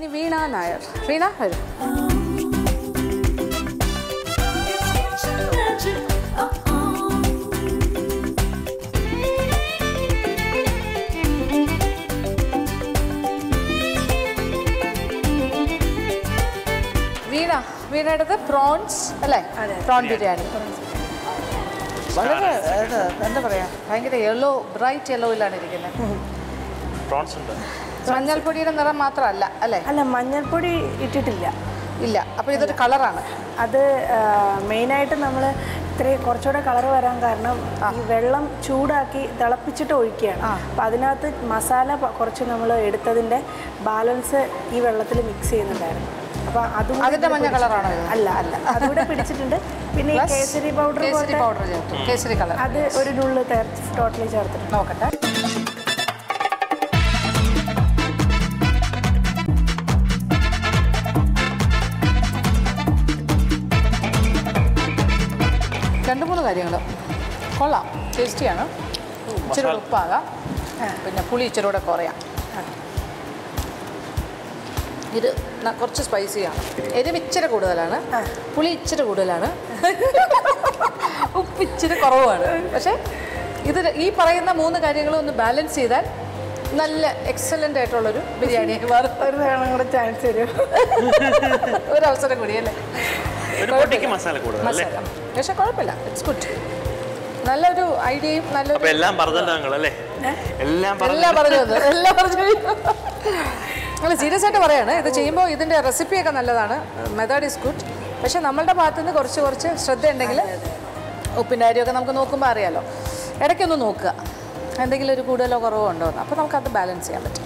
ഇനി വീണ നായർ. വീണ വരും. വീണടുത്ത് പ്രോൺസ് അല്ലേ? പ്രോൺ ബിരിയാണി. വളരെ എന്താ പറയാ, ഭയങ്കര യെല്ലോ, ബ്രൈറ്റ് യെല്ലോയിലാണ് ഇരിക്കുന്നത്. മഞ്ഞൾപ്പൊടിയുടെ നിറം മാത്രമല്ല അല്ലേ? അല്ല, മഞ്ഞൾപ്പൊടി ഇട്ടിട്ടില്ല. ഇല്ല. അപ്പോൾ ഇതൊരു കളറാണ്. അത് മെയിനായിട്ട് നമ്മൾ ഇത്രയും കുറച്ചുകൂടെ കളർ വരാൻ കാരണം ഈ വെള്ളം ചൂടാക്കി തിളപ്പിച്ചിട്ട് ഒഴിക്കുകയാണ്. അപ്പം അതിനകത്ത് മസാല കുറച്ച് നമ്മൾ എടുത്തതിൻ്റെ ബാലൻസ് ഈ വെള്ളത്തിൽ മിക്സ് ചെയ്യുന്നുണ്ടായിരുന്നു. അപ്പം അതും അതിൻ്റെ മഞ്ഞ കളറാണോ? അല്ല അല്ല, അതുകൂടെ പിടിച്ചിട്ടുണ്ട്. പിന്നെ ഈ കേസരി പൗഡർ ചേർത്തു. കേസരി കളർ അത് ഒരു നുള്ള് ടോട്ടലി ചേർത്തിട്ടുണ്ട്. നോക്കട്ടെ. രണ്ട് മൂന്ന് കാര്യങ്ങൾ കൊള്ളാം, ടേസ്റ്റിയാണ്. ഇച്ചിരി ഉപ്പാകാം, പിന്നെ പുളി ഇച്ചിരി കൂടെ കുറയാം. ഇത് കുറച്ച് സ്പൈസിയാണ്. എരിവ് ഇച്ചിരി കൂടുതലാണ്, പുളി ഇച്ചിരി കൂടുതലാണ്, ഉപ്പ് ഇച്ചിരി കുറവാണ്. പക്ഷേ ഇത് ഈ പറയുന്ന മൂന്ന് കാര്യങ്ങളും ഒന്ന് ബാലൻസ് ചെയ്താൽ നല്ല എക്സലൻ്റ് ആയിട്ടുള്ളൊരു ബിരിയാണി. ഒരു തവണ കൂടെ ചാൻസ് തരും, ഒരു അവസരം കൂടിയല്ലേ? മസാല പക്ഷെ കുഴപ്പമില്ല, ഇറ്റ്സ് ഗുഡ്. നല്ലൊരു ഐഡിയയും നല്ലൊരു എല്ലാം പറഞ്ഞു. അല്ല, സീരിയസ് ആയിട്ട് പറയാണ്. ഇത് ചെയ്യുമ്പോൾ ഇതിൻ്റെ റെസിപ്പിയൊക്കെ നല്ലതാണ്, മെത്തേഡ് ഈസ് ഗുഡ്. പക്ഷെ നമ്മളുടെ ഭാഗത്തുനിന്ന് കുറച്ച് ശ്രദ്ധയുണ്ടെങ്കിൽ ഉപ്പിൻ്റെ അരിയൊക്കെ നമുക്ക് നോക്കുമ്പോൾ അറിയാമല്ലോ. ഇടയ്ക്കൊന്ന് നോക്കുക എന്തെങ്കിലും ഒരു കൂടുതലോ കുറവോ ഉണ്ടോ എന്ന്. അപ്പോൾ നമുക്കത് ബാലൻസ് ചെയ്യാൻ പറ്റും.